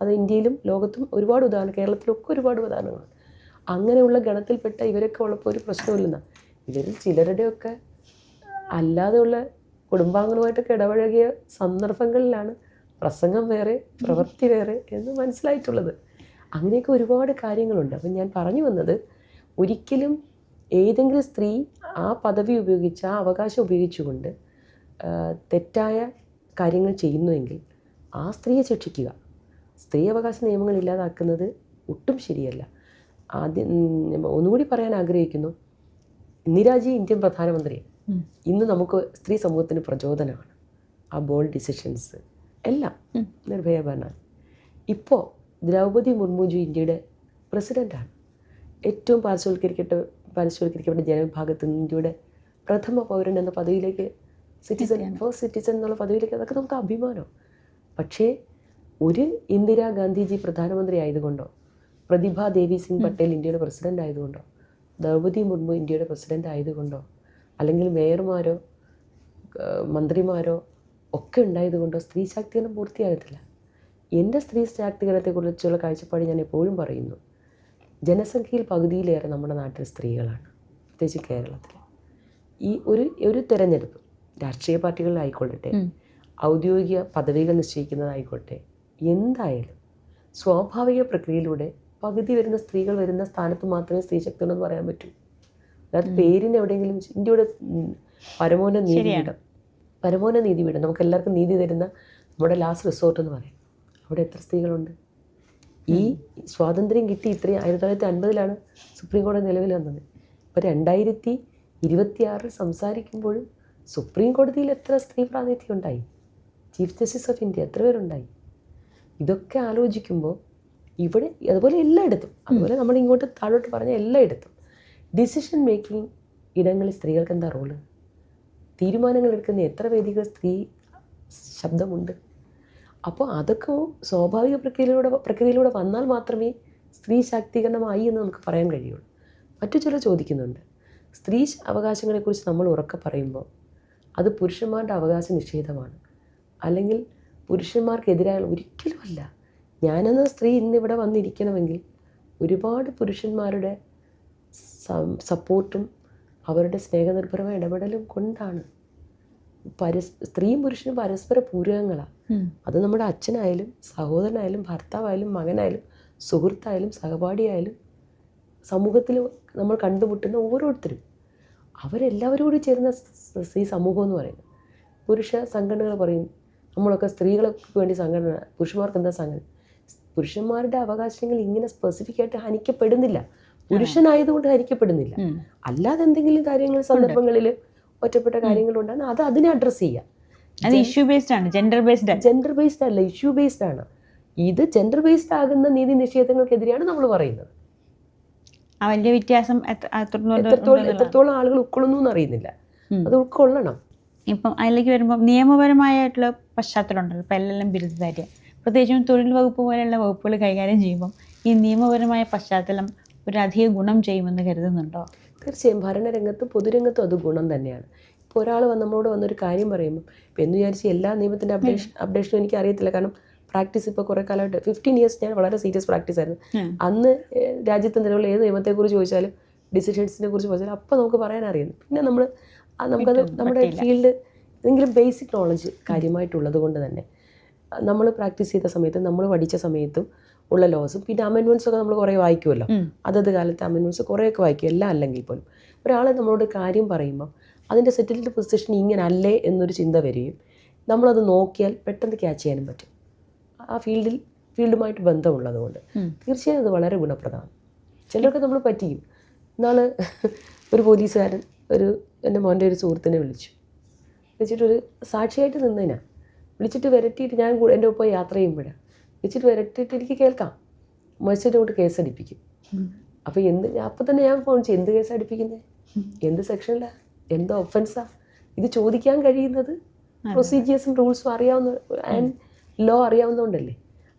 അത് ഇന്ത്യയിലും ലോകത്തും ഒരുപാട് ഉദാഹരണം, കേരളത്തിലൊക്കെ ഒരുപാട് ഉദാഹരണങ്ങളാണ്. അങ്ങനെയുള്ള ഗണത്തിൽപ്പെട്ട ഇവരൊക്കെ ഉള്ളപ്പോൾ ഒരു പ്രശ്നമില്ലെന്നാണ്. ഇവരിൽ ചിലരുടെയൊക്കെ അല്ലാതെയുള്ള കുടുംബാംഗങ്ങളുമായിട്ടൊക്കെ ഇടപഴകിയ സന്ദർഭങ്ങളിലാണ് പ്രസംഗം വേറെ പ്രവൃത്തി വേറെ എന്ന് മനസ്സിലായിട്ടുള്ളത്. അങ്ങനെയൊക്കെ ഒരുപാട് കാര്യങ്ങളുണ്ട്. അപ്പം ഞാൻ പറഞ്ഞു വന്നത്, ഒരിക്കലും ഏതെങ്കിലും സ്ത്രീ ആ പദവി ഉപയോഗിച്ച് ആ അവകാശം ഉപയോഗിച്ചുകൊണ്ട് തെറ്റായ കാര്യങ്ങൾ ചെയ്യുന്നുവെങ്കിൽ ആ സ്ത്രീയെ ശിക്ഷിക്കുക. സ്ത്രീ അവകാശ നിയമങ്ങൾ ഇല്ലാതാക്കുന്നത് ഒട്ടും ശരിയല്ല. ആദ്യം ഒന്നുകൂടി പറയാൻ ആഗ്രഹിക്കുന്നു, ഇന്ദിരാജി ഇന്ത്യൻ പ്രധാനമന്ത്രി ഇന്ന് നമുക്ക് സ്ത്രീ സമൂഹത്തിന് പ്രചോദനമാണ്. ആ ബോൾഡ് ഡിസിഷൻസ് എല്ലാം നിർഭയ ഭരണ. ഇപ്പോൾ ദ്രൗപദി മുർമുജി ഇന്ത്യയുടെ പ്രസിഡൻ്റാണ്. ഏറ്റവും പാർശ്വവൽക്കരിക്കപ്പെട്ട ജനവിഭാഗത്തിൽ നിന്ന് ഇന്ത്യയുടെ പ്രഥമ പൗരൻ എന്ന പദവിയിലേക്ക് ഫസ്റ്റ് സിറ്റിസൺ എന്നുള്ള പദവിയിലേക്ക്, അതൊക്കെ നമുക്ക് അഭിമാനം. പക്ഷേ ഒരു ഇന്ദിരാഗാന്ധിജി പ്രധാനമന്ത്രി ആയതുകൊണ്ടോ, പ്രതിഭ ദേവി സിംഗ് പട്ടേൽ ഇന്ത്യയുടെ പ്രസിഡൻ്റ് ആയതുകൊണ്ടോ, ദ്രൗപദി മുർമു ഇന്ത്യയുടെ പ്രസിഡൻ്റ് ആയതുകൊണ്ടോ, അല്ലെങ്കിൽ മേയർമാരോ മന്ത്രിമാരോ ഒക്കെ ഉണ്ടായതുകൊണ്ടോ സ്ത്രീ ശാക്തീകരണം പൂർത്തിയാകത്തില്ല. എൻ്റെ സ്ത്രീ ശാക്തീകരണത്തെക്കുറിച്ചുള്ള കാഴ്ചപ്പാട് ഞാൻ എപ്പോഴും പറയുന്നു, ജനസംഖ്യയിൽ പകുതിയിലേറെ നമ്മുടെ നാട്ടിൽ സ്ത്രീകളാണ്, പ്രത്യേകിച്ച് കേരളത്തിൽ. ഈ ഒരു തെരഞ്ഞെടുപ്പ് രാഷ്ട്രീയ പാർട്ടികളിലായിക്കൊള്ളട്ടെ, ഔദ്യോഗിക പദവികൾ നിശ്ചയിക്കുന്നതായിക്കോട്ടെ, എന്തായാലും സ്വാഭാവിക പ്രക്രിയയിലൂടെ പകുതി വരുന്ന സ്ത്രീകൾ വരുന്ന സ്ഥാനത്ത് മാത്രമേ സ്ത്രീ ശക്തി ഉണ്ടെന്ന് പറയാൻ പറ്റൂ. അതായത് പേരിന് എവിടെയെങ്കിലും ഇന്ത്യയുടെ പരമോന്നത നീതിപീഠം നമുക്ക് എല്ലാവർക്കും നീതി തരുന്ന നമ്മുടെ ലാസ്റ്റ് റിസോർട്ട് എന്ന് പറയും. അവിടെ എത്ര സ്ത്രീകളുണ്ട്? ഈ സ്വാതന്ത്ര്യം കിട്ടി ഇത്രയും 1950 സുപ്രീം കോടതി നിലവിൽ വന്നത്. ഇപ്പോൾ 2026 സംസാരിക്കുമ്പോഴും സുപ്രീം കോടതിയിൽ എത്ര സ്ത്രീ പ്രാതിനിധ്യം ഉണ്ടായി? ചീഫ് ജസ്റ്റിസ് ഓഫ് ഇന്ത്യ എത്ര പേരുണ്ടായി? ഇതൊക്കെ ആലോചിക്കുമ്പോൾ ഇവിടെ അതുപോലെ എല്ലായിടത്തും, അതുപോലെ നമ്മൾ ഇങ്ങോട്ട് താഴോട്ട് പറഞ്ഞ എല്ലായിടത്തും ഡിസിഷൻ മേക്കിംഗ് ഇടങ്ങളിൽ സ്ത്രീകൾക്ക് എന്താ റോള്? തീരുമാനങ്ങൾ എടുക്കുന്ന എത്ര വേദികൾ സ്ത്രീ ശബ്ദമുണ്ട്? അപ്പോൾ അതൊക്കെ സ്വാഭാവിക പ്രക്രിയയിലൂടെ വന്നാൽ മാത്രമേ സ്ത്രീ ശാക്തീകരണമായി എന്ന് നമുക്ക് പറയാൻ കഴിയുള്ളൂ. മറ്റു ചിലർ ചോദിക്കുന്നുണ്ട്, സ്ത്രീ അവകാശങ്ങളെക്കുറിച്ച് നമ്മൾ ഉറക്കെ പറയുമ്പോൾ അത് പുരുഷന്മാരുടെ അവകാശ നിഷേധമാണ്, അല്ലെങ്കിൽ പുരുഷന്മാർക്കെതിരായ ഒരിക്കലുമല്ല. ഞാനെന്ന സ്ത്രീ ഇന്നിവിടെ വന്നിരിക്കണമെങ്കിൽ ഒരുപാട് പുരുഷന്മാരുടെ സപ്പോർട്ടും അവരുടെ സ്നേഹനിർഭരമായ ഇടപെടലും കൊണ്ടാണ്. സ്ത്രീയും പുരുഷനും പരസ്പര പൂരകങ്ങളാണ്. അത് നമ്മുടെ അച്ഛനായാലും സഹോദരനായാലും ഭർത്താവായാലും മകനായാലും സുഹൃത്തായാലും സഹപാഠിയായാലും സമൂഹത്തിൽ നമ്മൾ കണ്ടുമുട്ടുന്ന ഓരോരുത്തരും അവരെല്ലാവരും കൂടി ചേരുന്ന സ്ത്രീ സമൂഹം എന്ന് പറയുന്നത്. പുരുഷ സംഘടനകൾ പറയും നമ്മളൊക്കെ സ്ത്രീകൾക്ക് വേണ്ടി സംഘടന, പുരുഷന്മാർക്ക് എന്താ സംഘടന? പുരുഷന്മാരുടെ അവകാശങ്ങൾ ഇങ്ങനെ സ്പെസിഫിക് ആയിട്ട് ഹനിക്കപ്പെടുന്നില്ല. പുരുഷനായതുകൊണ്ട് ഹനിക്കപ്പെടുന്നില്ല. അല്ലാതെ എന്തെങ്കിലും കാര്യങ്ങൾ സന്ദർഭങ്ങളിൽ ഒറ്റപ്പെട്ട കാര്യങ്ങളുണ്ടാകുന്ന അത് അതിനെ അഡ്രസ്സ് ചെയ്യുക. അത് ഇഷ്യൂ ബേസ്ഡ് ആണ്, ജെൻഡർ ബേസ്ഡ് അല്ല, ഇഷ്യൂ ബേസ്ഡ് ആണ്. ഇത് ജെൻഡർ ബേസ്ഡ് ആകുന്ന നീതി നിഷേധങ്ങൾക്കെതിരെയാണ് നമ്മൾ പറയുന്നത്. ആ വലിയ വ്യത്യാസം എത്രത്തോളം ആളുകൾ ഉൾക്കൊള്ളുന്നു എന്നറിയുന്നില്ല. അത് ഉൾക്കൊള്ളണം. ഇപ്പം അതിലേക്ക് വരുമ്പോൾ നിയമപരമായിട്ടുള്ള പശ്ചാത്തലം ഉണ്ടല്ലോ. ഇപ്പം LLM ബിരുദധാരിയ, പ്രത്യേകിച്ചും തൊഴിൽ വകുപ്പ് പോലെയുള്ള വകുപ്പുകൾ കൈകാര്യം ചെയ്യുമ്പം ഈ നിയമപരമായ പശ്ചാത്തലം ഒരധികം ഗുണം ചെയ്യുമെന്ന് കരുതുന്നുണ്ടോ? തീർച്ചയായും ഭരണരംഗത്തും പൊതുരംഗത്തും അത് ഗുണം തന്നെയാണ്. ഇപ്പോൾ ഒരാൾ നമ്മളോട് വന്നൊരു കാര്യം പറയുമ്പോൾ ഇപ്പം എന്ന് വിചാരിച്ച് എല്ലാ നിയമത്തിൻ്റെ അപ്ഡേഷനും എനിക്ക് അറിയത്തില്ല. കാരണം പ്രാക്ടീസ് ഇപ്പോൾ കുറേ കാലമായിട്ട് 15 years ഞാൻ വളരെ സീരിയസ് പ്രാക്ടീസ് ആയിരുന്നു. അന്ന് രാജ്യത്തെ നിലവിൽ ഏത് നിയമത്തെക്കുറിച്ച് ചോദിച്ചാലും ഡിസിഷൻസിനെ കുറിച്ച് ചോദിച്ചാലും അപ്പോൾ നമുക്ക് പറയാൻ അറിയുന്നു. പിന്നെ നമുക്കത് നമ്മുടെ ഫീൽഡ് എന്തെങ്കിലും ബേസിക് നോളജ് കാര്യമായിട്ടുള്ളത് കൊണ്ട് തന്നെ നമ്മൾ പ്രാക്ടീസ് ചെയ്ത സമയത്തും നമ്മൾ പഠിച്ച സമയത്തും ഉള്ള ലോസും പിന്നെ അമെൻമെൻറ്റ്സ് ഒക്കെ നമ്മൾ കുറേ വായിക്കുമല്ലോ. അതത് കാലത്തെ അമെൻമെൻറ്റ്സ് കുറേയൊക്കെ വായിക്കും, എല്ലാം അല്ലെങ്കിൽ പോലും. ഒരാൾ നമ്മളോട് കാര്യം പറയുമ്പോൾ അതിൻ്റെ സെറ്റിൽഡ് പൊസിഷൻ ഇങ്ങനെ അല്ലേ എന്നൊരു ചിന്ത വരികയും നമ്മളത് നോക്കിയാൽ പെട്ടെന്ന് ക്യാച്ച് ചെയ്യാനും പറ്റും. ആ ഫീൽഡുമായിട്ട് ബന്ധമുള്ളതുകൊണ്ട് തീർച്ചയായും അത് വളരെ ഗുണപ്രദമാണ്. ചിലർക്ക് നമ്മൾ പറ്റിയും. ഇന്നാൾ ഒരു പോലീസുകാരൻ എൻ്റെ മോൻ്റെ ഒരു സുഹൃത്തിനെ വിളിച്ചിട്ടൊരു സാക്ഷിയായിട്ട് നിന്നതിനാണ്. വിളിച്ചിട്ട് വരട്ടിയിട്ട് ഞാൻ എൻ്റെ ഒപ്പം യാത്ര ചെയ്യുമ്പോഴാണ് വിളിച്ചിട്ട് വരട്ടിയിട്ട് എനിക്ക് കേൾക്കാം മജിസ്ട്രേറ്റ് കൊണ്ട് കേസ് അടിപ്പിക്കും. അപ്പോൾ അപ്പം തന്നെ ഞാൻ ഫോൺ ചെയ്യും, എന്ത് കേസ് അടിപ്പിക്കുന്നത്, എന്ത് സെക്ഷനിലാണ്, എന്ത് ഒഫൻസാണ്, ഇത് ചോദിക്കാൻ കഴിയുന്നത് പ്രൊസീജിയേഴ്സും റൂൾസും അറിയാവുന്ന ആൻഡ് ലോ അറിയാവുന്നതുകൊണ്ടല്ലേ.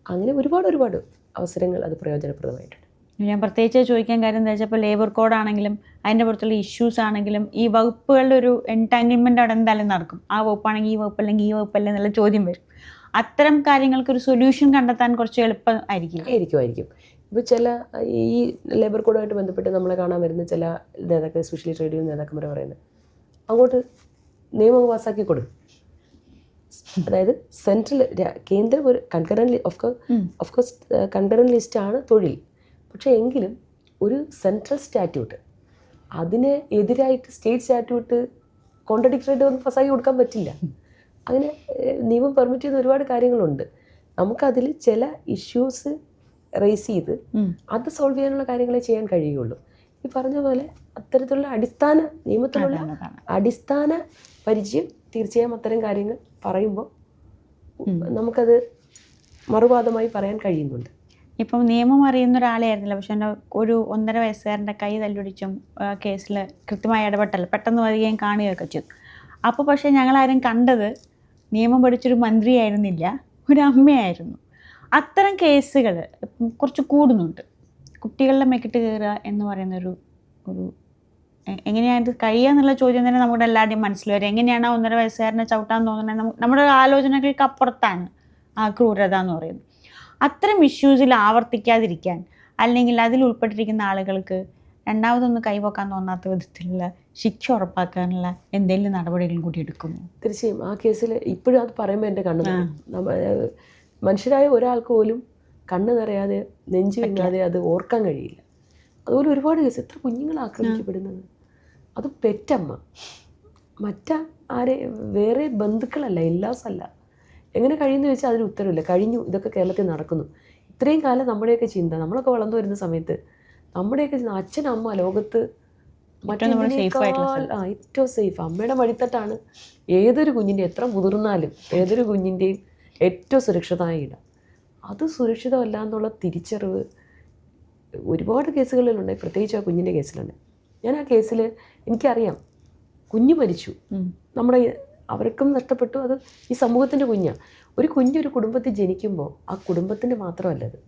അങ്ങനെ ഒരുപാട് അവസരങ്ങൾ അത് പ്രയോജനപ്രദമായിട്ടുണ്ട്. ഞാൻ പ്രത്യേകിച്ച് ചോദിക്കാൻ കാര്യം എന്താ വെച്ചാൽ ഇപ്പോൾ ലേബർ കോഡാണെങ്കിലും അതിൻ്റെ പുറത്തുള്ള ഇഷ്യൂസ് ആണെങ്കിലും ഈ വകുപ്പുകളുടെ ഒരു എൻടാങ്കിൾമെൻ്റ് അവിടെ എന്തായാലും നടക്കും. ആ വകുപ്പാണെങ്കിൽ ഈ വകുപ്പ് അല്ലെങ്കിൽ ഈ വകുപ്പല്ലേ എന്നുള്ള ചോദ്യം വരും. അത്തരം കാര്യങ്ങൾക്ക് ഒരു സൊല്യൂഷൻ കണ്ടെത്താൻ കുറച്ച് എളുപ്പം ആയിരിക്കും. ഇപ്പോൾ ചില ഈ ലേബർ കോഡുമായിട്ട് ബന്ധപ്പെട്ട് നമ്മളെ കാണാൻ വരുന്ന ചില നേതാക്കൾ, എസ്പെഷ്യലി ട്രേഡ് യൂണിയൻ നേതാക്കന്മാർ പറയുന്നത് അങ്ങോട്ട് നിയമം പാസ്സാക്കി കൊടുക്കും. അതായത് സെൻട്രൽ കേന്ദ്രം ഒരു കൺകറന്റ് ഓഫ് കോഴ്സ് കൺകറന്റ് ലിസ്റ്റാണ് തൊഴിൽ. പക്ഷേ എങ്കിലും ഒരു സെൻട്രൽ സ്റ്റാറ്റ്യൂട്ട് അതിന് എതിരായിട്ട് സ്റ്റേറ്റ് സ്റ്റാറ്റ്യൂട്ട് കോൺട്രഡിക്ടറി ആയിട്ട് ഒന്നും പാസ്സാക്കി കൊടുക്കാൻ പറ്റില്ല. അങ്ങനെ നിയമം പെർമിറ്റ് ചെയ്യുന്ന ഒരുപാട് കാര്യങ്ങളുണ്ട്. നമുക്കതിൽ ചില ഇഷ്യൂസ് റേസ് ചെയ്ത് അത് സോൾവ് ചെയ്യാനുള്ള കാര്യങ്ങളെ ചെയ്യാൻ കഴിയുള്ളൂ. ഈ പറഞ്ഞ പോലെ അത്തരത്തിലുള്ള അടിസ്ഥാന നിയമത്തിലുള്ള അടിസ്ഥാന പരിചയം തീർച്ചയായും അത്തരം കാര്യങ്ങൾ പറയുമ്പോൾ നമുക്കത് മറുവാദമായി പറയാൻ കഴിയുന്നുണ്ട്. ഇപ്പം നിയമം അറിയുന്ന ഒരാളെയായിരുന്നില്ല, പക്ഷെ എൻ്റെ ഒരു 1.5 വയസ്സുകാരൻ്റെ കൈ തല്ലൊടിച്ചും കേസിൽ കൃത്യമായി ഇടപെട്ടല്ല, പെട്ടെന്ന് വരികയും കാണുകയൊക്കെ ചെയ്തു. അപ്പോൾ പക്ഷേ ഞങ്ങളാരും കണ്ടത് നിയമം പഠിച്ചൊരു മന്ത്രിയായിരുന്നില്ല, ഒരു അമ്മയായിരുന്നു. അത്തരം കേസുകൾ കുറച്ച് കൂടുന്നുണ്ട്. കുട്ടികളുടെ മെക്കിട്ട് കയറുക എന്ന് പറയുന്നൊരു എങ്ങനെയാണ് ഇത് കഴിയുക എന്നുള്ള ചോദ്യം തന്നെ നമ്മുടെ എല്ലാവരുടെയും മനസ്സിൽ വരും. എങ്ങനെയാണ് 1.5 വയസ്സുകാരനെ ചവിട്ടാൻ തോന്നുന്നത്? നമ്മുടെ ആലോചനകൾക്ക് അപ്പുറത്താണ് ആ ക്രൂരത എന്ന് പറയുന്നത്. അത്തരം ഇഷ്യൂസിൽ ആവർത്തിക്കാതിരിക്കാൻ, അല്ലെങ്കിൽ അതിൽ ഉൾപ്പെട്ടിരിക്കുന്ന ആളുകൾക്ക് രണ്ടാമതൊന്ന് കൈവക്കാൻ തോന്നാത്ത വിധത്തിലുള്ള ശിക്ഷ ഉറപ്പാക്കാനുള്ള എന്തെങ്കിലും നടപടികളും കൂടി എടുക്കുന്നു. തീർച്ചയായും ആ കേസിൽ ഇപ്പോഴും അത് പറയുമ്പോൾ എൻ്റെ കണ്ണ് മനുഷ്യരായ ഒരാൾക്ക് പോലും കണ്ണ് നിറയാതെ നെഞ്ചു വിങ്ങാതെ അത് ഓർക്കാൻ കഴിയില്ല. അതുപോലെ ഒരുപാട് കേസ്, എത്ര കുഞ്ഞുങ്ങൾ ആക്രമിക്കപ്പെടുന്നത്, അത് പെറ്റമ്മ, വേറെ ബന്ധുക്കളല്ല, ഇല്ലാസല്ല. എങ്ങനെ കഴിയുമെന്ന് ചോദിച്ചാൽ അതിന് ഉത്തരവില്ല. കഴിഞ്ഞു, ഇതൊക്കെ കേരളത്തിൽ നടക്കുന്നു. ഇത്രയും കാലം നമ്മുടെയൊക്കെ ചിന്ത, നമ്മളൊക്കെ വളർന്നു വരുന്ന സമയത്ത് നമ്മുടെയൊക്കെ ചിന്ത അച്ഛനമ്മ ലോകത്ത് ഏറ്റവും സേഫ് അമ്മയുടെ മടിത്തട്ടാണ് ഏതൊരു കുഞ്ഞിൻ്റെയും, എത്ര മുതിർന്നാലും ഏതൊരു കുഞ്ഞിൻ്റെയും ഏറ്റവും സുരക്ഷിതമായ ഇടം. അത് സുരക്ഷിതമല്ല എന്നുള്ള തിരിച്ചറിവ് ഒരുപാട് കേസുകളിലുണ്ട്, പ്രത്യേകിച്ച് ആ കുഞ്ഞിൻ്റെ കേസിലുണ്ട്. ഞാൻ ആ കേസിൽ എനിക്കറിയാം, കുഞ്ഞ് മരിച്ചു, അവർക്കും നഷ്ടപ്പെട്ടു, അത് ഈ സമൂഹത്തിൻ്റെ കുഞ്ഞാണ്. ഒരു കുഞ്ഞൊരു കുടുംബത്തിൽ ജനിക്കുമ്പോൾ ആ കുടുംബത്തിൻ്റെ മാത്രമല്ലത്,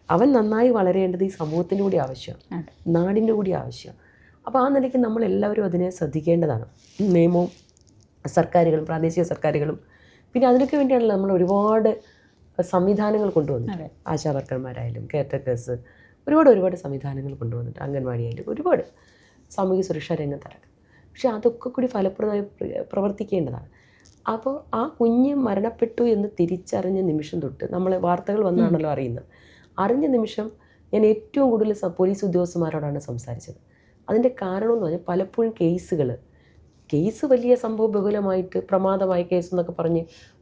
അവൻ നന്നായി വളരേണ്ടത് ഈ സമൂഹത്തിൻ്റെ കൂടി ആവശ്യമാണ്, നാടിൻ്റെ കൂടി ആവശ്യമാണ്. അപ്പോൾ ആ നിലയ്ക്ക് നമ്മളെല്ലാവരും അതിനെ ശ്രദ്ധിക്കേണ്ടതാണ്. നിയമവും സർക്കാരുകളും പ്രാദേശിക സർക്കാരുകളും പിന്നെ അതിനൊക്കെ വേണ്ടിയാണല്ലോ നമ്മൾ ഒരുപാട് സംവിധാനങ്ങൾ കൊണ്ടുവന്നിട്ട്, ആശാ വർക്കർമാരായാലും കെയർടേക്കേഴ്സ് ഒരുപാട് സംവിധാനങ്ങൾ കൊണ്ടുവന്നിട്ട്, അംഗൻവാടിയായാലും ഒരുപാട് സാമൂഹ്യ സുരക്ഷാ രംഗത്തടക്കം. പക്ഷെ അതൊക്കെ കൂടി ഫലപ്രദമായി പ്രവർത്തിക്കേണ്ടതാണ്. അപ്പോൾ ആ കുഞ്ഞ് മരണപ്പെട്ടു എന്ന് തിരിച്ചറിഞ്ഞ നിമിഷം തൊട്ട്, നമ്മളെ വാർത്തകൾ വന്നാണല്ലോ അറിയുന്നത്, അറിഞ്ഞ നിമിഷം ഞാൻ ഏറ്റവും കൂടുതൽ പോലീസ് ഉദ്യോഗസ്ഥന്മാരോടാണ് സംസാരിച്ചത്. അതിൻ്റെ കാരണം എന്ന് പറഞ്ഞാൽ പലപ്പോഴും കേസ് വലിയ സംഭവ ബഹുലമായിട്ട് പ്രമാദമായ കേസ് എന്നൊക്കെ പറഞ്ഞ്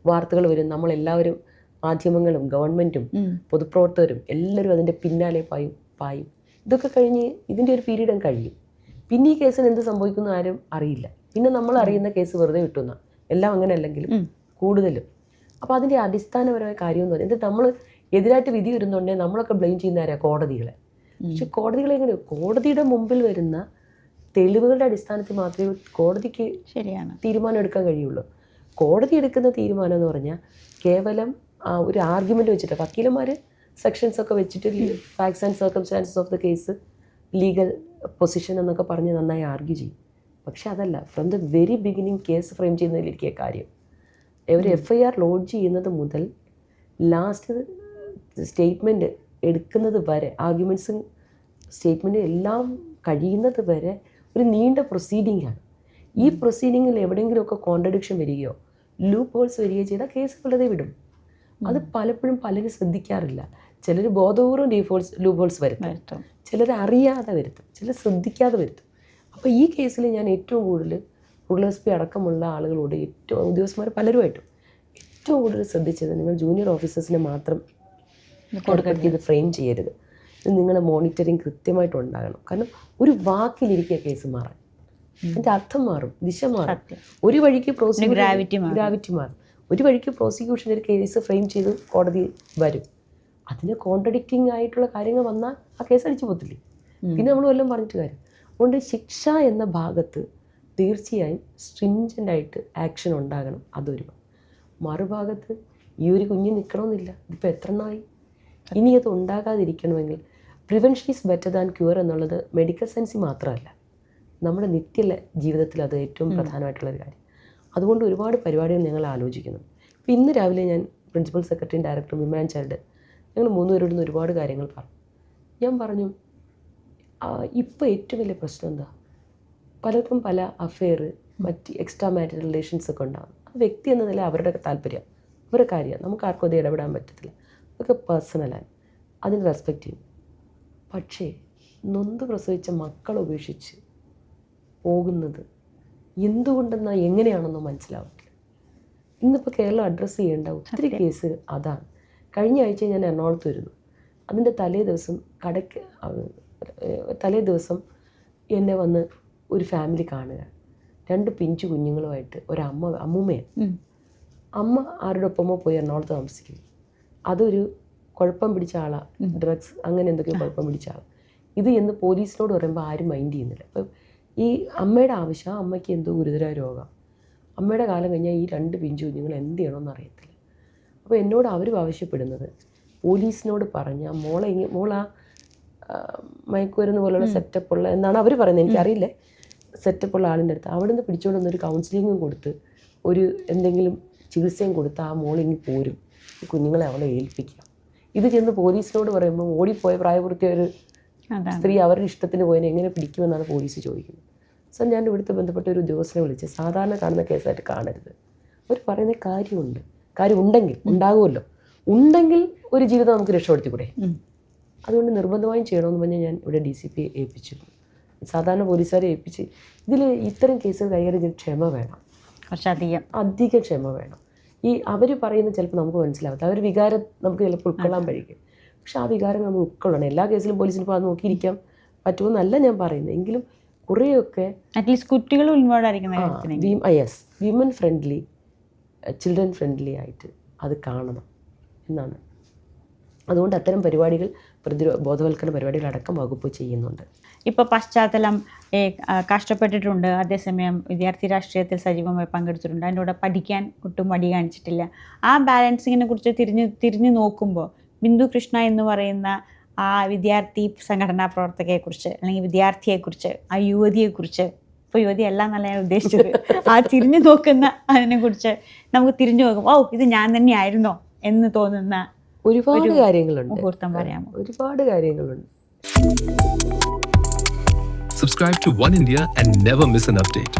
വാർത്തകൾ വരും. നമ്മളെല്ലാവരും, മാധ്യമങ്ങളും ഗവൺമെൻറ്റും പൊതുപ്രവർത്തകരും എല്ലാവരും അതിൻ്റെ പിന്നാലെ പായും. ഇതൊക്കെ കഴിഞ്ഞ് ഇതിൻ്റെ ഒരു പീരീഡ് കഴിയും. പിന്നെ ഈ കേസിന് എന്ത് സംഭവിക്കുന്നു ആരും അറിയില്ല. പിന്നെ നമ്മൾ അറിയുന്ന കേസ് വെറുതെ വിട്ടുന്ന എല്ലാം അങ്ങനെ അല്ലെങ്കിലും കൂടുതലും. അപ്പോൾ അതിൻ്റെ അടിസ്ഥാനപരമായ കാര്യം എന്ന് പറയുന്നത്, നമ്മൾ എതിരായിട്ട് വിധി വരുന്നുണ്ടെങ്കിൽ നമ്മളൊക്കെ ബ്ലെയിം ചെയ്യുന്ന ആരാ? കോടതികളെ. പക്ഷെ കോടതികളെ എങ്ങനെ? കോടതിയുടെ മുമ്പിൽ വരുന്ന തെളിവുകളുടെ അടിസ്ഥാനത്തിൽ മാത്രമേ കോടതിക്ക് തീരുമാനം എടുക്കാൻ കഴിയുള്ളൂ. കോടതി എടുക്കുന്ന തീരുമാനം എന്ന് പറഞ്ഞാൽ കേവലം ഒരു ആർഗ്യുമെൻ്റ് വെച്ചിട്ട്, വക്കീലന്മാർ സെക്ഷൻസൊക്കെ വെച്ചിട്ട് facts and circumstances of the case, legal position എന്നൊക്കെ പറഞ്ഞ് നന്നായി ആർഗ്യൂ ചെയ്യും. പക്ഷെ അതല്ല, from the very beginning case frame ചെയ്യുന്നതിലിരിക്കുക കാര്യം. ഒരു FIR ലോഡ്ജ് ചെയ്യുന്നത് മുതൽ ലാസ്റ്റ് സ്റ്റേറ്റ്മെൻറ്റ് എടുക്കുന്നത് വരെ, ആർഗ്യുമെൻറ്റ്സും സ്റ്റേറ്റ്മെൻറ്റും എല്ലാം കഴിയുന്നത് വരെ ഒരു നീണ്ട പ്രൊസീഡിങ്ങാണ്. ഈ പ്രൊസീഡിങ്ങിൽ എവിടെയെങ്കിലുമൊക്കെ കോൺട്രഡിക്ഷൻ വരികയോ ലൂപ്പ് ഹോൾസ് വരികയോ ചെയ്താൽ കേസ് വെറുതെ വിടും. അത് പലപ്പോഴും പലരും ശ്രദ്ധിക്കാറില്ല. ചിലർ ബോധപൂർവ്വം ലൂപ്പ് ഹോൾസ് വരുത്തും, ചിലർ അറിയാതെ വരുത്തും, ചിലർ ശ്രദ്ധിക്കാതെ വരുത്തും. അപ്പോൾ ഈ കേസിൽ ഞാൻ ഏറ്റവും കൂടുതൽ റൂറൽ SP അടക്കമുള്ള ആളുകളോട്, ഏറ്റവും ഉദ്യോഗസ്ഥന്മാർ പലരുമായിട്ടും ഏറ്റവും കൂടുതൽ ശ്രദ്ധിച്ചത്, നിങ്ങൾ ജൂനിയർ ഓഫീസേഴ്സിനെ മാത്രം ഇത് ഫ്രെയിം ചെയ്യരുത്. ഇത് നിങ്ങളുടെ മോണിറ്ററിങ് കൃത്യമായിട്ട് ഉണ്ടാകണം. കാരണം ഒരു വാക്കിലിരിക്കുക കേസ് മാറാൻ, അതിൻ്റെ അർത്ഥം മാറും, ദിശ മാറും. ഒരു വഴിക്ക് ഗ്രാവിറ്റി മാറും. ഒരു വഴിക്ക് പ്രോസിക്യൂഷൻ ഒരു കേസ് ഫ്രെയിം ചെയ്ത് കോടതി വരും. അതിന് കോൺട്രഡിക്റ്റിംഗ് ആയിട്ടുള്ള കാര്യങ്ങൾ വന്നാൽ ആ കേസ് അടിച്ചു പോത്തില്ലേ? പിന്നെ നമ്മൾ വല്ലതും പറഞ്ഞിട്ട് കാര്യം. അതുകൊണ്ട് ശിക്ഷ എന്ന ഭാഗത്ത് തീർച്ചയായും സ്ട്രിഞ്ചൻ്റായിട്ട് ആക്ഷൻ ഉണ്ടാകണം. അതൊരു മറുഭാഗത്ത് ഈ ഒരു കുഞ്ഞ് നിൽക്കണമെന്നില്ല. ഇതിപ്പോൾ എത്ര എണ്ണമായി? ഇനി അത് ഉണ്ടാകാതിരിക്കണമെങ്കിൽ prevention is better than cure എന്നുള്ളത് മെഡിക്കൽ സയൻസിൽ മാത്രമല്ല, നമ്മുടെ നിത്യ ജീവിതത്തിൽ അത് ഏറ്റവും പ്രധാനമായിട്ടുള്ളൊരു കാര്യം. അതുകൊണ്ട് ഒരുപാട് പരിപാടികൾ ഞങ്ങൾ ആലോചിക്കുന്നു. ഇപ്പോൾ ഇന്ന് രാവിലെ ഞാൻ പ്രിൻസിപ്പൽ സെക്രട്ടറിയും ഡയറക്ടറും വിമൻ ആൻഡ് ചൈൽഡ്, ഞങ്ങൾ 3 പേരോടും ഒരുപാട് കാര്യങ്ങൾ പറഞ്ഞു. ഞാൻ പറഞ്ഞു ഇപ്പോൾ ഏറ്റവും വലിയ പ്രശ്നം എന്താ, പലർക്കും പല അഫെയർ, മറ്റ് എക്സ്ട്രാ മാരിറ്റൽ റിലേഷൻസ് ഒക്കെ ഉണ്ടാകും. അത് വ്യക്തി എന്ന നില അവരുടെ താല്പര്യം, അവരുടെ കാര്യമാണ്, നമുക്ക് ആർക്കും അത് ഇടപെടാൻ പറ്റത്തില്ല. അതൊക്കെ പേഴ്സണലാണ്, അതിന് റെസ്പെക്റ്റ് ചെയ്യും. പക്ഷേ നൊന്ത് പ്രസവിച്ച മക്കളെ ഉപേക്ഷിച്ച് പോകുന്നത് എന്തുകൊണ്ടെന്നാൽ എങ്ങനെയാണെന്നോ മനസ്സിലാവില്ല. ഇന്നിപ്പോൾ കേരളം അഡ്രസ്സ് ചെയ്യേണ്ട ഒത്തിരി കേസ് അതാണ്. കഴിഞ്ഞ ആഴ്ച ഞാൻ എറണാകുളത്ത് വരുന്നു. അതിൻ്റെ തലേ ദിവസം എന്നെ വന്ന് ഒരു ഫാമിലി കാണുക. 2 പിഞ്ചു കുഞ്ഞുങ്ങളുമായിട്ട് അമ്മൂമ്മയാണ്. അമ്മ ആരുടെ ഒപ്പമോ പോയി എറണാകുളത്ത് താമസിക്കുന്നു. അതൊരു കുഴപ്പം പിടിച്ച ആളാണ്, ഡ്രഗ്സ് അങ്ങനെ എന്തൊക്കെയോ കുഴപ്പം പിടിച്ച ആൾ. ഇത് എന്ന് പോലീസിനോട് പറയുമ്പോൾ ആരും മൈൻഡ് ചെയ്യുന്നില്ല. അപ്പം ഈ അമ്മയുടെ ആവശ്യം, അമ്മയ്ക്ക് എന്തോ ഗുരുതരമായ രോഗം, അമ്മയുടെ കാലം കഴിഞ്ഞാൽ ഈ 2 പിഞ്ചു കുഞ്ഞുങ്ങൾ എന്ത് ചെയ്യണമെന്ന് അറിയത്തില്ല. അപ്പോൾ എന്നോട് അവർ ആവശ്യപ്പെടുന്നത് പോലീസിനോട് പറഞ്ഞ മോളാ മയക്കുമരുന്ന് പോലുള്ള സെറ്റപ്പുള്ള എന്നാണ് അവർ പറയുന്നത്, എനിക്കറിയില്ലേ, സെറ്റപ്പുള്ള ആളിൻ്റെ അടുത്ത് അവിടെ നിന്ന് പിടിച്ചുകൊണ്ട് വന്നൊരു കൗൺസിലിങ്ങും കൊടുത്ത് ഒരു എന്തെങ്കിലും ചികിത്സയും കൊടുത്ത് ആ മോളിങ്ങി പോരും, ഈ കുഞ്ഞുങ്ങളെ അവളെ ഏൽപ്പിക്കുക. ഇത് ചെന്ന് പോലീസിനോട് പറയുമ്പോൾ ഓടിപ്പോയ പ്രായപൂർത്തിയായ ഒരു സ്ത്രീ അവരുടെ ഇഷ്ടത്തിന് പോയതിനെ എങ്ങനെ പിടിക്കുമെന്നാണ് പോലീസ് ചോദിക്കുന്നത്. സോ ഞാൻ ഇവിടുത്തെ ബന്ധപ്പെട്ട ഒരു ഉദ്യോഗസ്ഥനെ വിളിച്ച്, സാധാരണ കാണുന്ന കേസായിട്ട് കാണരുത്, അവർ പറയുന്ന കാര്യമുണ്ടെങ്കിൽ ഉണ്ടാകുമല്ലോ, ഉണ്ടെങ്കിൽ ഒരു ജീവിതം നമുക്ക് രക്ഷപ്പെടുത്തിക്കൂടെ, അതുകൊണ്ട് നിർബന്ധമായും ചെയ്യണമെന്ന് പറഞ്ഞാൽ ഞാൻ ഇവിടെ DCP ഏൽപ്പിച്ചിരുന്നു. സാധാരണ പോലീസുകാരെ ഏൽപ്പിച്ച് ഇതിൽ ഇത്തരം കേസുകൾ കൈകാര്യം ചെയ്യാൻ ക്ഷമ വേണം, അധികം ക്ഷമ വേണം. ഈ അവർ പറയുന്നത് ചിലപ്പോൾ നമുക്ക് മനസ്സിലാവത്തില്ല, അവർ വികാരം നമുക്ക് ചിലപ്പോൾ ഉൾക്കൊള്ളാൻ കഴിയും. പക്ഷെ ആ വികാരം നമ്മൾ ഉൾക്കൊള്ളണം. എല്ലാ കേസിലും പോലീസിന് ഇപ്പോൾ അത് നോക്കിയിരിക്കാൻ പറ്റുമെന്നല്ല ഞാൻ പറയുന്നത്, എങ്കിലും കുറേയൊക്കെ അറ്റ്ലീസ്റ്റ് കുട്ടികൾ ഇൻവോൾവ് ആയിരിക്കുന്ന yes, women friendly, children friendly ആയിട്ട് അത് കാണണം എന്നാണ്. അതുകൊണ്ട് അത്തരം പരിപാടികൾ, ബോധവൽക്കരണ പരിപാടികളടക്കം വകുപ്പ് ചെയ്യുന്നുണ്ട്. ഇപ്പോൾ പശ്ചാത്തലം കഷ്ടപ്പെട്ടിട്ടുണ്ട്, അതേസമയം വിദ്യാർത്ഥി രാഷ്ട്രീയത്തിൽ സജീവമായി പങ്കെടുത്തിട്ടുണ്ട്, അതിൻ്റെ കൂടെ പഠിക്കാൻ ഒട്ടും മടി കാണിച്ചിട്ടില്ല. ആ ബാലൻസിങ്ങിനെ കുറിച്ച് തിരിഞ്ഞു നോക്കുമ്പോൾ ബിന്ദു കൃഷ്ണ എന്ന് പറയുന്ന ആ വിദ്യാർത്ഥി സംഘടനാ പ്രവർത്തകയെക്കുറിച്ച്, അല്ലെങ്കിൽ വിദ്യാർത്ഥിയെക്കുറിച്ച്, ആ യുവതിയെക്കുറിച്ച്, ഇപ്പോൾ യുവതിയല്ല എന്നല്ല ഞാൻ ഉദ്ദേശിച്ചത്, ആ തിരിഞ്ഞു നോക്കുന്ന അതിനെക്കുറിച്ച് നമുക്ക് തിരിഞ്ഞു നോക്കുമ്പോൾ ഇത് ഞാൻ തന്നെയായിരുന്നോ എന്ന് തോന്നുന്ന ഒരുപാട് കാര്യങ്ങളുണ്ട്. മുഹൂർത്തം പറയാമോ? ഒരുപാട് കാര്യങ്ങളുണ്ട്. Subscribe to One India and never miss an update.